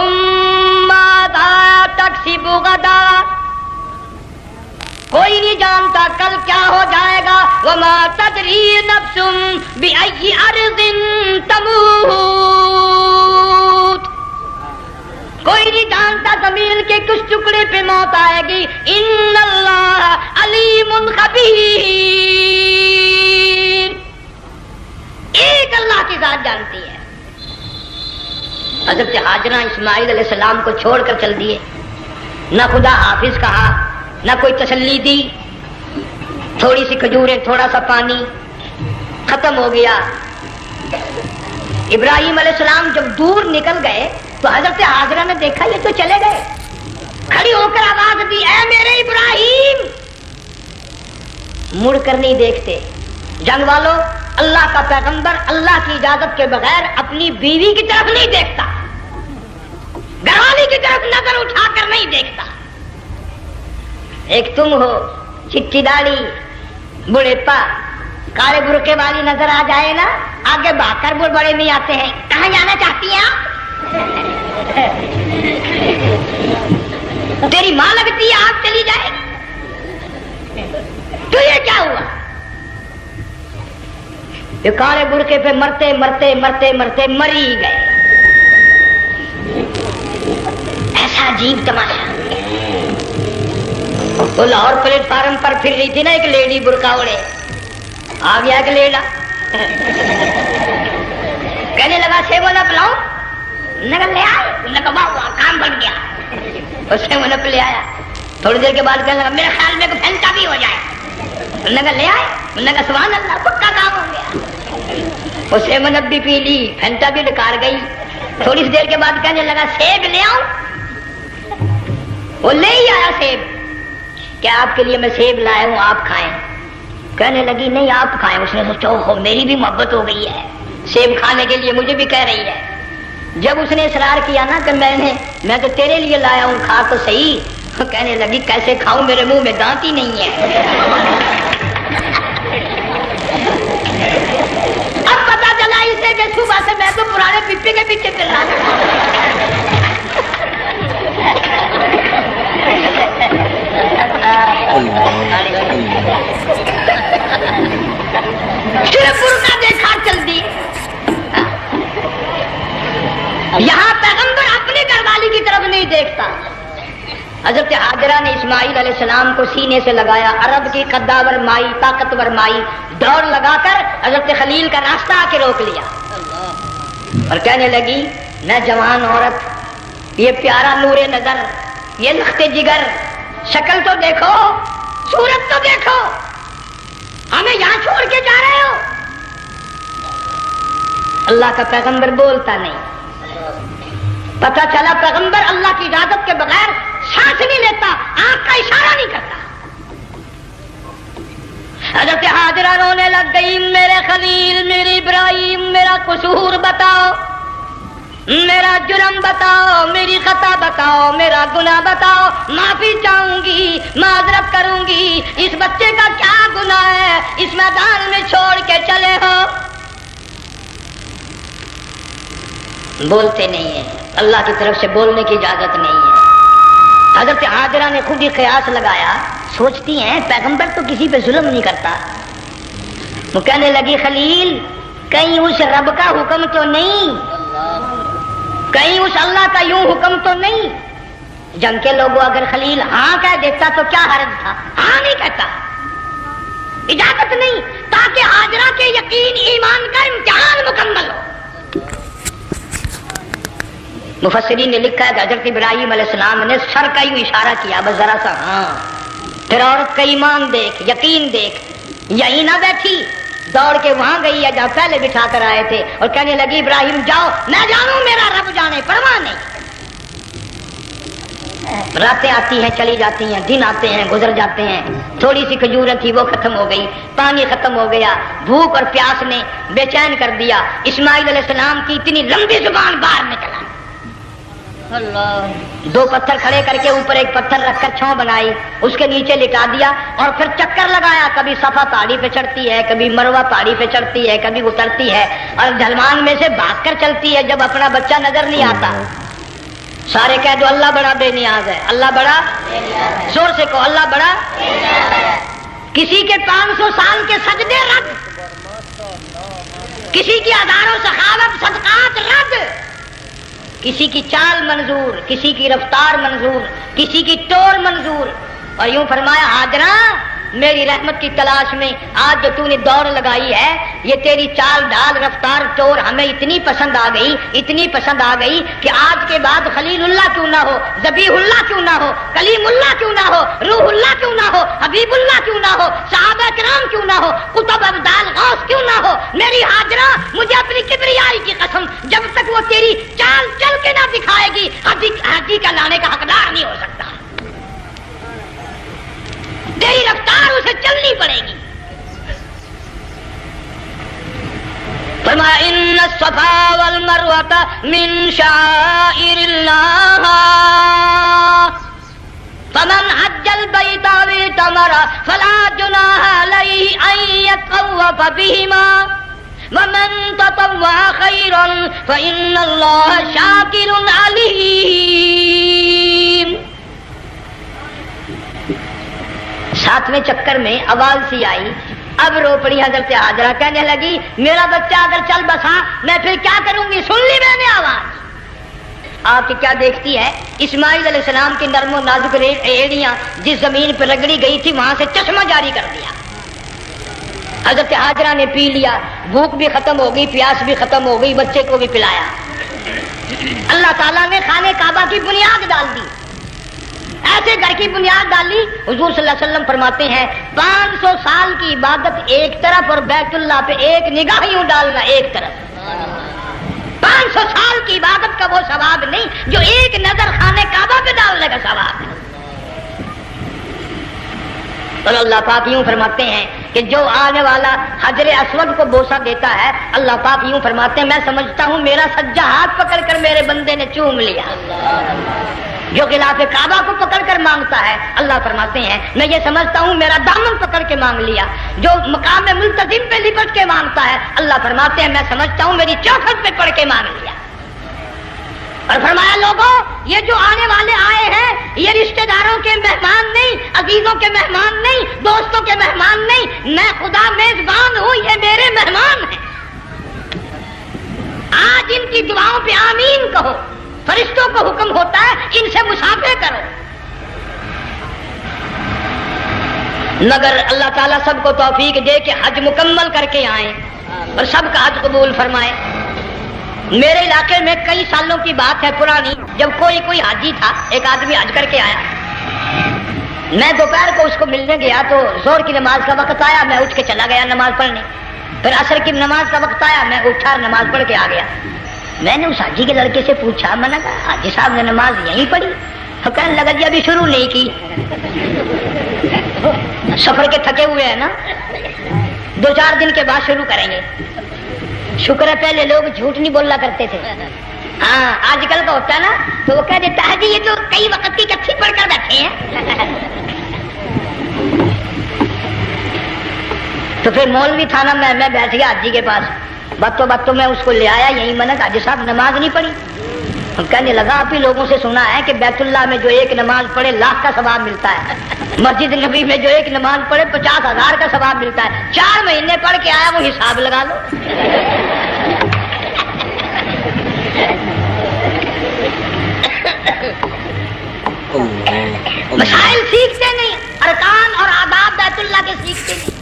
ماذا تکسب غدا، کوئی نہیں جانتا کل کیا ہو جائے گا۔ وما تدری نفس بأی ارض تموت، کوئی نہیں جانتا زمین کے کس ٹکڑے پہ موت آئے گی۔ ان اللہ علیم خبیر، ایک اللہ کی ذات جانتی ہے۔ حضرت ہاجرہ اسماعیل علیہ السلام کو چھوڑ کر چل دیے، نہ خدا حافظ کہا، نہ کوئی تسلی دی، تھوڑی سی کھجوریں، تھوڑا سا پانی، ختم ہو گیا۔ ابراہیم علیہ السلام جب دور نکل گئے تو حضرت ہاجرہ نے دیکھا یہ تو چلے گئے، کھڑی ہو کر آواز دی، اے میرے ابراہیم۔ مڑ کر نہیں دیکھتے۔ جنگ والوں، اللہ کا پیغمبر اللہ کی اجازت کے بغیر اپنی بیوی کی طرف نہیں دیکھتا، گھر والی کی طرف نظر اٹھا کر نہیں دیکھتا۔ ایک تم ہو، چٹی داڑھی، بڑھیپا، کالے برقعے والی نظر آ جائے نا، آگے بھاگ کر بڑے نہیں آتے ہیں، کہاں جانا چاہتی ہیں آپ؟ تیری ماں لگتی ہے آپ چلی جائے، تو یہ کیا ہوا؟ یہ کالے برقعے پہ مرتے مرتے مرتے مرتے مر ہی گئے۔ ایسا عجیب تماشا۔ وہ لاہور پلیٹ فارم پر پھر رہی تھی نا ایک لیڈی برقع اوڑے، آ گیا ایک لیڈا، کہنے لگا سیب والا پلاؤ، نگر لے آئے، نے کہا واہ کام بن گیا، اس سے وہ نپ لے آیا۔ تھوڑی دیر کے بعد کہنے لگا میرے خیال میں پھینٹا بھی ہو جائے، نگر لے آئے، نے کہا سبحان اللہ پکا کام ہو گیا۔ اسے منت بھی پی لی، پھینٹا بھی ڈکار گئی۔ تھوڑی سی دیر کے بعد کہنے لگا سیب لے آؤ، وہ لے ہی آیا سیب، کیا آپ کے لیے میں سیب لایا ہوں آپ کھائیں؟ کہنے لگی نہیں آپ کھائیں۔ اس نے سوچا ہو میری بھی محبت ہو گئی ہے، سیب کھانے کے لیے مجھے بھی کہہ رہی ہے۔ جب اس نے اصرار کیا نا کہ میں تو تیرے لیے لایا ہوں، کھا تو صحیح، کہنے لگی کیسے کھاؤں، میرے منہ میں دانت ہی نہیں ہے۔ اب پتا چلا اسے کہ صبح سے میں تو پرانے پپی کے پیچھے چل رہا تھا۔ صرف برقع دیکھا چل دی۔ یہاں پیغمبر اپنی گھر والی کی طرف نہیں دیکھتا۔ حضرت حاجرہ نے اسماعیل علیہ السلام کو سینے سے لگایا، عرب کی قداور مائی، طاقتور مائی، دوڑ لگا کر حضرت خلیل کا راستہ آ کے روک لیا اور کہنے لگی میں جوان عورت، یہ پیارا نور نظر، یہ لخت جگر، شکل تو دیکھو، صورت تو دیکھو، ہمیں یہاں چھوڑ کے جا رہے ہو؟ اللہ کا پیغمبر بولتا نہیں۔ پتہ چلا پیغمبر اللہ کی اجازت کے بغیر سانس نہیں لیتا، آنکھ کا اشارہ نہیں کرتا۔ حضرت حاجرہ رونے لگ گئی، میرے خلیل، میری ابراہیم، میرا قصور بتاؤ، میرا جرم بتاؤ، میری خطا بتاؤ، میرا گناہ بتاؤ، معافی چاہوں گی، معذرت کروں گی۔ اس بچے کا کیا گناہ ہے اس میدان میں چھوڑ کے چلے ہو؟ بولتے نہیں ہیں، اللہ کی طرف سے بولنے کی اجازت نہیں ہے۔ حضرت حاجرہ نے خود ہی قیاس لگایا، سوچتی ہیں پیغمبر تو کسی پہ ظلم نہیں کرتا۔ وہ کہنے لگی خلیل، کہیں اس رب کا حکم تو نہیں، کہیں اس اللہ کا یوں حکم تو نہیں؟ جنگ کے لوگوں اگر خلیل ہاں کہہ دیتا تو کیا حرج تھا؟ ہاں نہیں کہتا، اجازت نہیں، تاکہ حاجرہ کے یقین ایمان کا امتحان مکمل ہو۔ مفسرین نے لکھا ہے کہ حضرت ابراہیم علیہ السلام نے سر کا یوں اشارہ کیا، بس ذرا سا ہاں، پھر عورت کا ایمان دیکھ، یقین دیکھ، یہی نہ بیٹھی، دوڑ کے وہاں گئی ہے جہاں پہلے بٹھا کر آئے تھے اور کہنے لگی ابراہیم جاؤ، میں جانوں میرا رب جانے، پرواہ نہیں۔ راتیں آتی ہیں چلی جاتی ہیں، دن آتے ہیں گزر جاتے ہیں، تھوڑی سی کھجوریں تھی وہ ختم ہو گئی، پانی ختم ہو گیا، بھوک اور پیاس نے بے چین کر دیا۔ اسماعیل علیہ السلام کی اتنی لمبی زبان باہر نکلا، اللہ، دو پتھر کھڑے کر کے اوپر ایک پتھر رکھ کر چھاؤں بنائی، اس کے نیچے لٹا دیا اور پھر چکر لگایا، کبھی صفا پہاڑی پہ چڑھتی ہے، کبھی مروہ پہاڑی پہ چڑھتی ہے، کبھی اترتی ہے اور ڈھلوان میں سے بھاگ کر چلتی ہے جب اپنا بچہ نظر نہیں آتا۔ سارے کہہ دو اللہ بڑا بے نیاز ہے، اللہ بڑا، زور سے کہو اللہ بڑا۔ کسی کے 500 سال کے سجدے رد، کسی کی ہزاروں سخاوت صدقات رد، کسی کی چال منظور، کسی کی رفتار منظور، کسی کی ٹور منظور۔ اور یوں فرمایا حاجرہ میری رحمت کی تلاش میں آج جو تو نے دوڑ لگائی ہے، یہ تیری چال ڈال رفتار ٹور ہمیں اتنی پسند آ گئی، اتنی پسند آ گئی کہ آج کے بعد خلیل اللہ کیوں نہ ہو، ذبیح اللہ کیوں نہ ہو، کلیم اللہ کیوں نہ ہو، روح اللہ کیوں نہ ہو، حبیب اللہ کیوں نہ ہو، صحابہ کرام کیوں نہ ہو، قطب ابدال غوث کیوں نہ ہو، میری حاجرہ مجھے اپنی کبریائی کی قسم جب تک وہ تیری چال چل کے نہ دکھائے گی حاجی کا لانے کا حقدار نہیں ہو سکتا۔ تیری رفتار اسے چلنی پڑے گی۔ فرمایا ان الصفا والمروۃ من شعائر اللہ فمن حج البیت او اعتمر فلا جناح علیہ ان یطوف بہما ومن تطوع خیرا فإن اللہ شاکر علیم۔ 7ویں چکر میں آواز سی آئی، اب رو پڑی حضرت حاجرہ، کہنے لگی میرا بچہ اگر چل بسا میں پھر کیا کروں گی؟ سن لی میں نے آواز۔ آپ کیا دیکھتی ہے؟ اسماعیل علیہ السلام کی نرم و نازک ایڑیاں جس زمین پہ رگڑی گئی تھی وہاں سے چشمہ جاری کر دیا۔ حضرت حاجرہ نے پی لیا، بھوک بھی ختم ہو گئی، پیاس بھی ختم ہو گئی، بچے کو بھی پلایا۔ اللہ تعالیٰ نے خانہ کعبہ کی بنیاد ڈال دی، ایسے گھر کی بنیاد ڈالی۔ حضور صلی اللہ علیہ وسلم فرماتے ہیں 500 سال کی عبادت ایک طرف اور بیت اللہ پہ ایک نگاہ یوں ڈالنا ایک طرف۔ 500 سال کی عبادت کا وہ ثواب نہیں جو ایک نظر خانہ کعبہ پہ ڈالنے کا ثواب ہے۔ اور اللہ پاک یوں فرماتے ہیں کہ جو آنے والا حجر اسود کو بوسہ دیتا ہے، اللہ پاک یوں فرماتے ہیں میں سمجھتا ہوں میرا سجا ہاتھ پکڑ کر میرے بندے نے چوم لیا۔ جو خلاف کعبہ کو پکڑ کر مانگتا ہے اللہ فرماتے ہیں میں یہ سمجھتا ہوں میرا دامن پکڑ کے مانگ لیا. جو مقام ملتزم پہ لپٹ کے مانگتا ہے اللہ فرماتے ہیں میں سمجھتا ہوں میری چوکھٹ پہ پڑھ کے مانگ لیا. اور فرمایا لوگوں یہ جو آنے والے آئے ہیں یہ رشتہ داروں کے مہمان نہیں, عزیزوں کے مہمان نہیں, دوستوں کے مہمان نہیں, میں خدا میزبان ہوں, یہ میرے مہمان ہیں. آج ان کی دعاؤں پہ آمین کہو. فرشتوں کو حکم ہوتا ہے ان سے مسافے کرو. مگر اللہ تعالیٰ سب کو توفیق دے کہ حج مکمل کر کے آئیں اور سب کا حج قبول فرمائے. میرے علاقے میں کئی سالوں کی بات ہے پرانی, جب کوئی حاجی تھا, ایک آدمی حج کر کے آیا. میں دوپہر کو اس کو ملنے گیا تو زور کی نماز کا وقت آیا, میں اٹھ کے چلا گیا نماز پڑھنے. پھر عصر کی نماز کا وقت آیا, میں اٹھا نماز پڑھ کے آ گیا. میں نے اس حاجی کے لڑکے سے پوچھا, میں نے کہا حاجی صاحب نے نماز یہیں پڑھی؟ تو کہنے لگا جی ابھی شروع نہیں کی, سفر کے تھکے ہوئے ہیں نا, 2-4 دن کے بعد شروع کریں گے. شکر ہے پہلے لوگ جھوٹ نہیں بولنا کرتے تھے. ہاں آج کل کا ہوتا ہے نا تو وہ کہہ دیتا ہے جی یہ تو کئی وقت کی کچھی پڑھ کر بیٹھے ہیں. تو پھر مولوی تھا نا, میں بیٹھ گیا حاجی کے پاس, باتوں میں اس کو لے آیا. یہی میں نے کہا حاجی صاحب نماز نہیں پڑھی؟ کہنے لگا آپ ہی لوگوں سے سنا ہے کہ بیت اللہ میں جو ایک نماز پڑھے 1,00,000 کا ثواب ملتا ہے, مسجد نبی میں جو ایک نماز پڑھے 50,000 کا ثواب ملتا ہے. 4 مہینے پڑھ کے آیا, وہ حساب لگا لو. مسائل سیکھتے نہیں, ارکان اور آداب بیت اللہ کے سیکھتے نہیں.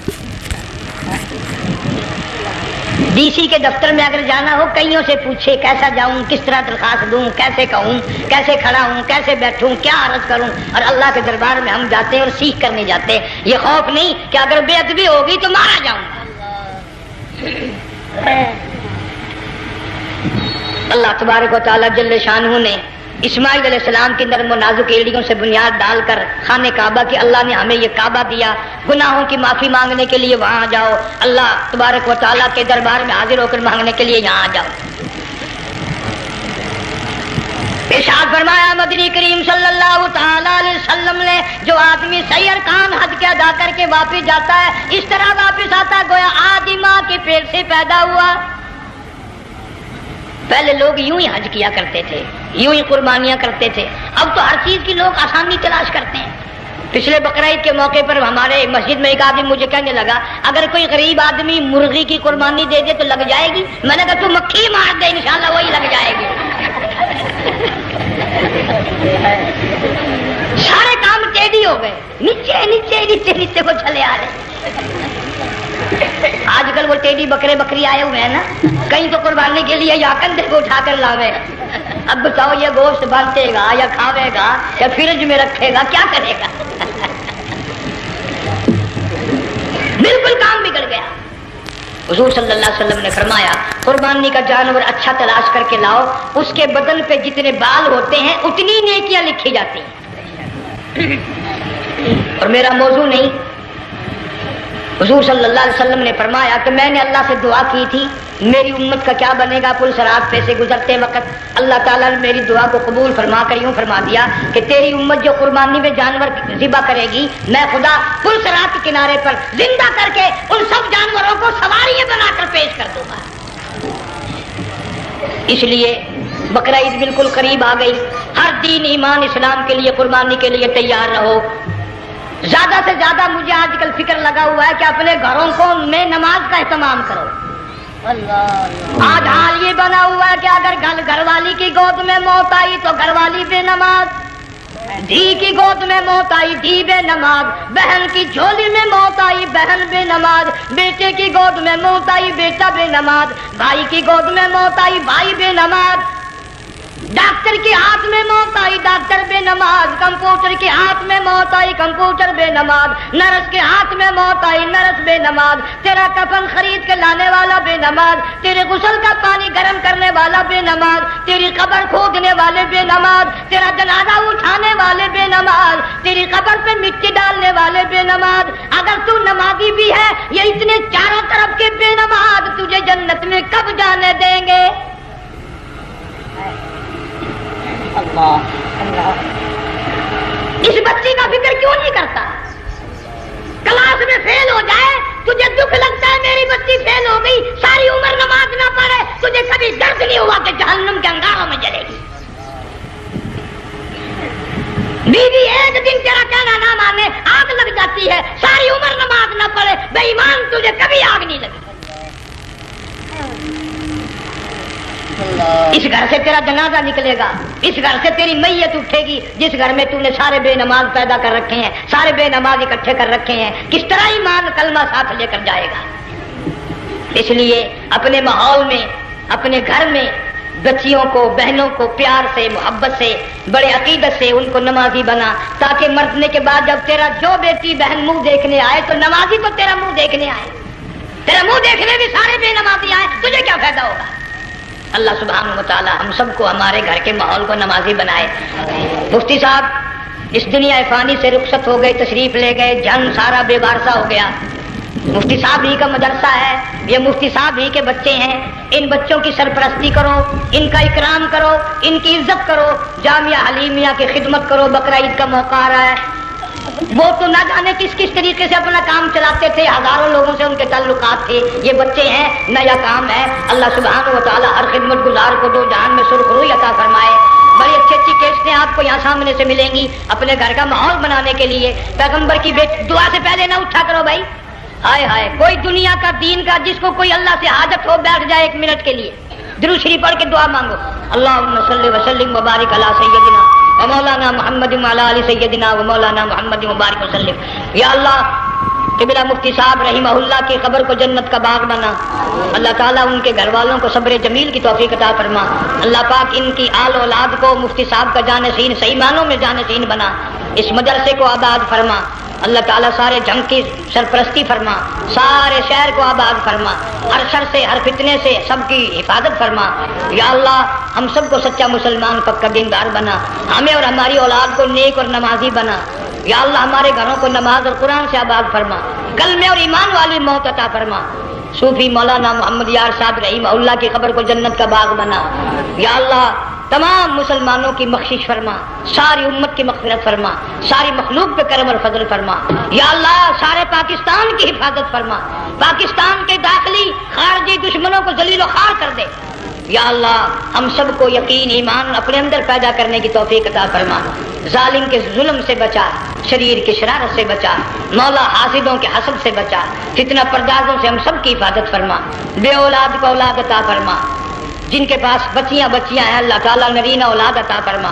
ڈی سی کے دفتر میں اگر جانا ہو کئیوں سے پوچھے کیسا جاؤں, کس طرح درخواست دوں, کیسے کہوں, کیسے کھڑا ہوں, کیسے بیٹھوں, کیا عرض کروں. اور اللہ کے دربار میں ہم جاتے ہیں اور سیکھ کرنے جاتے ہیں. یہ خوف نہیں کہ اگر بے ادبی ہوگی تو مارا جاؤں گا. اللہ تبارک و تعالیٰ جل شانہ نے اسماعیل علیہ السلام کی نرم و نازک ایڑیوں سے بنیاد ڈال کر خانہ کعبہ کی اللہ نے ہمیں یہ کعبہ دیا. گناہوں کی معافی مانگنے کے لیے وہاں جاؤ, اللہ تبارک و تعالیٰ کے دربار میں حاضر ہو کر مانگنے کے لیے یہاں جاؤ. ارشاد فرمایا مدنی کریم صلی اللہ تعالی علیہ وسلم نے جو آدمی صحیح ارکان حج کے ادا کر کے واپس جاتا ہے اس طرح واپس آتا ہے گویا آدھی ماں کے پیٹ سے پیدا ہوا. پہلے لوگ یوں ہی حج کیا کرتے تھے, یوں ہی قربانیاں کرتے تھے. اب تو ہر چیز کی لوگ آسانی تلاش کرتے ہیں. پچھلے بقرعید کے موقع پر ہمارے مسجد میں ایک آدمی مجھے کہنے لگا اگر کوئی غریب آدمی مرغی کی قربانی دے دے تو لگ جائے گی؟ میں نے کہا تو مکھی مار دے انشاءاللہ وہی لگ جائے گی. سارے کام ٹیڑھی ہو گئے, نیچے نیچے نیچے نیچے کو چلے آ رہے. آج کل وہ ٹیڑھی بکرے بکری آئے ہوئے ہیں نا, کہیں تو قربانی کے لیے یا کندھے کو اٹھا کر لاوے. اب بتاؤ یہ گوشت بنتے گا یا کھاوے گا یا فریج میں رکھے گا, کیا کرے گا؟ بالکل کام بگڑ گیا. حضور صلی اللہ علیہ وسلم نے فرمایا قربانی کا جانور اچھا تلاش کر کے لاؤ, اس کے بدن پہ جتنے بال ہوتے ہیں اتنی نیکیاں لکھی جاتی ہیں. اور میرا موضوع نہیں, حضور صلی اللہ علیہ وسلم نے فرمایا کہ میں نے اللہ سے دعا کی تھی میری امت کا کیا بنے گا. پل صراط پہ سے گزرتے وقت اللہ تعالیٰ نے میری دعا کو قبول فرما کر یوں فرما دیا کہ تیری امت جو قربانی میں جانور ذبح کرے گی میں خدا پل صراط کے کنارے پر زندہ کر کے ان سب جانوروں کو سواریاں بنا کر پیش کر دوں گا. اس لیے بقرعید بالکل قریب آ گئی. ہر دین ایمان اسلام کے لیے قربانی کے لیے تیار رہو. زیادہ سے زیادہ مجھے آج کل فکر لگا ہوا ہے کہ اپنے گھروں کو میں نماز کا اہتمام کرو. آج حال یہ بنا ہوا ہے کہ اگر گھر والی کی گود میں موت آئی تو گھر والی بے نماز, دھی کی گود میں موت آئی دھی بے نماز, بہن کی جھولی میں موت آئی بہن بے نماز, بیٹے کی گود میں موت آئی بیٹا بے نماز, بھائی کی گود میں موت آئی بھائی بے نماز, ڈاکٹر کے ہاتھ میں موت آئی ڈاکٹر بے نماز, کمپیوٹر کے ہاتھ میں موت آئی کمپیوٹر بے نماز, نرس کے ہاتھ میں موت آئی نرس بے نماز, تیرا کفن خرید کے لانے والا بے نماز, تیرے غسل کا پانی گرم کرنے والا بے نماز, تیری قبر کھودنے والے بے نماز, تیرا جنازہ اٹھانے والے بے نماز, تیری قبر پہ مٹی ڈالنے والے بے نماز. اگر تو نمازی بھی ہے یہ اتنے چاروں طرف کے بے نماز تجھے جنت میں کب جانے دیں گے؟ اللہ اللہ اس بچی کا فکر کیوں نہیں کرتا؟ کلاس میں فیل ہو جائے تجھے دکھ لگتا ہے میری بچی فیل ہو گئی، ساری عمر نماز نہ پڑھے تجھے کبھی درد نہیں ہوا کہ جہنم کے انگاروں میں جلے گی؟ بیوی ایک دن تیرا کہنا نہ مانے آگ لگ جاتی ہے، ساری عمر نماز نہ پڑھے بے ایمان تجھے کبھی آگ نہیں لگی۔ اس گھر سے تیرا جنازہ نکلے گا، اس گھر سے تیری میت اٹھے گی جس گھر میں تو نے سارے بے نماز پیدا کر رکھے ہیں، سارے بے نماز اکٹھے کر رکھے ہیں، کس طرح ایمان کلمہ ساتھ لے کر جائے گا؟ اس لیے اپنے ماحول میں، اپنے گھر میں بچیوں کو، بہنوں کو پیار سے، محبت سے، بڑے عقیدت سے ان کو نمازی بنا، تاکہ مرنے کے بعد جب تیرا جو بیٹی بہن منہ دیکھنے آئے تو نمازی تو تیرا منہ دیکھنے آئے، تیرا منہ دیکھنے بھی سارے بے نمازی آئے، تجھے کیا فائدہ ہوگا؟ اللہ سبحانہ وتعالی ہم سب کو ہمارے گھر کے ماحول کو نمازی بنائے۔ مفتی صاحب اس دنیا فانی سے رخصت ہو گئے، تشریف لے گئے، جن سارا بے بارسا ہو گیا۔ مفتی صاحب ہی کا مدرسہ ہے، یہ مفتی صاحب ہی کے بچے ہیں، ان بچوں کی سرپرستی کرو، ان کا اکرام کرو، ان کی عزت کرو، جامعہ حلیمیہ کی خدمت کرو۔ بقرہ عید کا موقع آ رہا ہے، وہ تو نہ جانے کس طریقے سے اپنا کام چلاتے تھے، ہزاروں لوگوں سے ان کے تعلقات تھے، یہ بچے ہیں، نیا کام ہے۔ اللہ سبحانہ و تعالی ہر خدمت گزار کو دو جہان میں سرخ روئی عطا فرمائے۔ بڑی اچھی اچھی کیسٹیں آپ کو یہاں سامنے سے ملیں گی اپنے گھر کا ماحول بنانے کے لیے۔ پیغمبر کی دعا سے پہلے نہ اٹھا کرو بھائی، ہائے ہائے، کوئی دنیا کا دین کا جس کو کوئی اللہ سے حاجت ہو بیٹھ جائے ایک منٹ کے لیے، درود شریف پڑھ کے دعا مانگو، اللہم صلی وسلم وبارک علی سیدنا و مولانا محمد وعلی آل سیدنا و مولانا محمد مبارک وسلم۔ یا اللہ قبلہ مفتی صاحب رحمہ اللہ کی قبر کو جنت کا باغ بنا، اللہ تعالیٰ ان کے گھر والوں کو صبر جمیل کی توفیق عطا فرما، اللہ پاک ان کی آل اولاد کو مفتی صاحب کا جانشین صحیح معنوں میں جانشین بنا، اس مدرسے کو آباد فرما، اللہ تعالیٰ سارے جنگ کی سرپرستی فرما، سارے شہر کو آباد فرما، ہر شر سے ہر فتنے سے سب کی حفاظت فرما۔ یا اللہ ہم سب کو سچا مسلمان پکا دیندار بنا، ہمیں اور ہماری اولاد کو نیک اور نمازی بنا۔ یا اللہ ہمارے گھروں کو نماز اور قرآن سے آباد فرما، کلمے اور ایمان والی موت عطا فرما۔ صوفی مولانا محمد یار صاحب رحمہ اللہ کی قبر کو جنت کا باغ بنا۔ یا اللہ تمام مسلمانوں کی بخشش فرما، ساری امت کی مغفرت فرما، ساری مخلوق پہ کرم اور فضل فرما۔ یا اللہ سارے پاکستان کی حفاظت فرما، پاکستان کے داخلی خارجی دشمنوں کو ذلیل و خوار کر دے۔ یا اللہ ہم سب کو یقین ایمان اپنے اندر پیدا کرنے کی توفیق عطا فرما، ظالم کے ظلم سے بچا، شریر کی شرارت سے بچا، مولا حاسدوں کے حسد سے بچا، فتنہ پردازوں سے ہم سب کی حفاظت فرما، بے اولاد کو اولاد عطا فرما، جن کے پاس بچیاں ہیں اللہ تعالیٰ نرینہ اولاد عطا فرما۔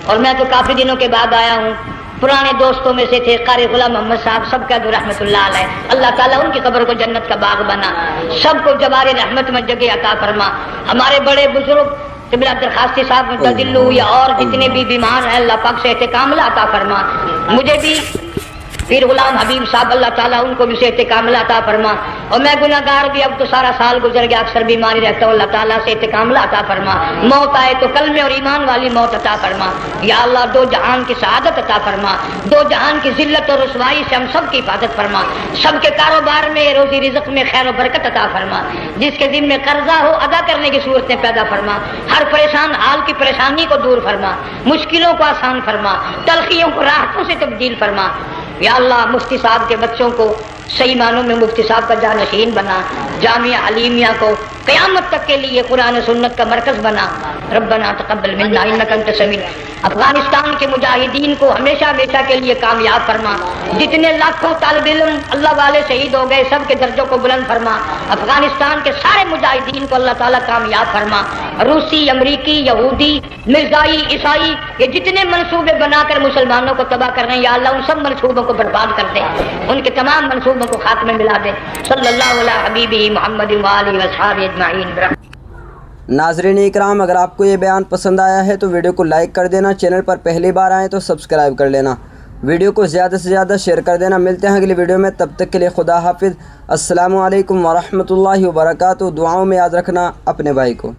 اور میں تو کافی دنوں کے بعد آیا ہوں، پرانے دوستوں میں سے تھے قاری غلام محمد صاحب، سب کا رحمت اللہ علیہ، اللہ تعالیٰ ان کی قبر کو جنت کا باغ بنا، سب کو جوار رحمت میں جگہ عطا فرما۔ ہمارے بڑے بزرگ قبلہ درخواستی صاحب متدلو یا اور جتنے بھی بیمار ہیں اللہ پاک سے کاملہ عطا فرما۔ مجھے بھی پیر غلام حبیب صاحب اللہ تعالیٰ ان کو بھی صحت کاملہ عطا فرما، اور میں گناہ گار بھی اب تو سارا سال گزر گیا، اکثر بیماری رہتا ہوں، اللہ تعالیٰ صحت کاملہ عطا فرما، موت آئے تو کلمے اور ایمان والی موت عطا فرما۔ یا اللہ دو جہان کی سعادت عطا فرما، دو جہان کی ذلت اور رسوائی سے ہم سب کی حفاظت فرما، سب کے کاروبار میں روزی رزق میں خیر و برکت عطا فرما، جس کے ذمہ قرضہ ہو ادا کرنے کی صورتیں پیدا فرما، ہر پریشان حال کی پریشانی کو دور فرما، مشکلوں کو آسان فرما، تلخیوں کو راحتوں سے تبدیل فرما۔ یا اللہ مفتی صاحب کے بچوں کو صحیح معنوں میں مفتی صاحب کا جانشین بنا، جامعہ حلیمیہ کو قیامت تک کے لیے قرآن سنت کا مرکز بنا۔ ربنا تقبل منا انک انت السمیع۔ افغانستان کے مجاہدین کو ہمیشہ ہمیشہ کے لیے کامیاب فرما، جتنے لاکھوں طالب علم اللہ والے شہید ہو گئے سب کے درجوں کو بلند فرما، افغانستان کے سارے مجاہدین کو اللہ تعالیٰ کامیاب فرما۔ روسی، امریکی، یہودی، مرزائی، عیسائی، یہ جتنے منصوبے بنا کر مسلمانوں کو تباہ کر رہے ہیں یا اللہ ان سب منصوبوں کو برباد کر دے، ان کے تمام منصوبوں کو خاتمے ملا دے۔ صلی اللہ علیہ حبیبہ محمد وآلہ وصحبہ اجمعین۔ ناظرین اکرام، اگر آپ کو یہ بیان پسند آیا ہے تو ویڈیو کو لائک کر دینا، چینل پر پہلی بار آئیں تو سبسکرائب کر لینا، ویڈیو کو زیادہ سے زیادہ شیئر کر دینا۔ ملتے ہیں اگلی ویڈیو میں، تب تک کے لیے خدا حافظ۔ السلام علیکم ورحمۃ اللہ وبرکاتہ۔ دعاؤں میں یاد رکھنا اپنے بھائی کو۔